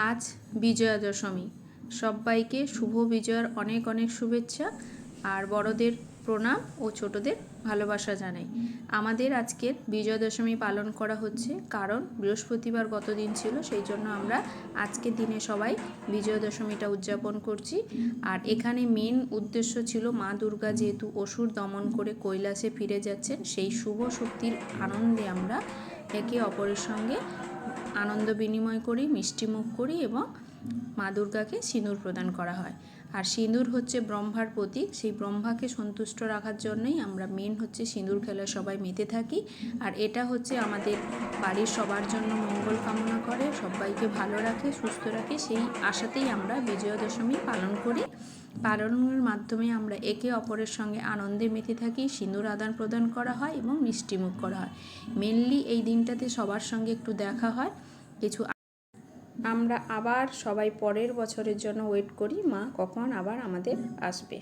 আজ বিজয়া দশমী। সবাইকে শুভ বিজয়ার অনেক অনেক শুভেচ্ছা আর বড়দের প্রণাম ও ছোটদের ভালোবাসা জানাই। আমাদের আজকের বিজয়া দশমী পালন করা হচ্ছে কারণ বৃহস্পতিবার গত দিন ছিল, সেই জন্য আমরা আজকের দিনে সবাই বিজয়া দশমীটা উদযাপন করছি। আর এখানে মেন উদ্দেশ্য ছিল মা দুর্গা যেহেতু অসুর দমন করে কৈলাসে ফিরে যাচ্ছেন, সেই শুভ শক্তির আনন্দে আমরা একে অপরের সঙ্গে আনন্দ বিনিময় করি, মিষ্টিমুখ করি এবং মা দুর্গাকে সিঁদুর প্রদান করা হয়। আর সিঁদুর হচ্ছে ব্রহ্মার প্রতীক, সেই ব্রহ্মাকে সন্তুষ্ট রাখার জন্যই আমরা মেন হচ্ছে সিঁদুর খেলায় সবাই মেতে থাকি। আর এটা হচ্ছে আমাদের বাড়ির সবার জন্য মঙ্গল কামনা করে, সবাইকে ভালো রাখে, সুস্থ রাখে, সেই আশাতেই আমরা বিজয়া দশমী পালন করি। পালনের মাধ্যমে আমরা একে অপরের সঙ্গে আনন্দে মেতে থাকি, সিঁদুর আদান প্রদান করা হয় এবং মিষ্টিমুখ করা হয়। মেনলি এই দিনটাতে সবার সঙ্গে একটু দেখা হয়। কিছু আমরা আবার সবাই পরের বছরের জন্য ওয়েট করি মা কখন আবার আমাদের আসবে।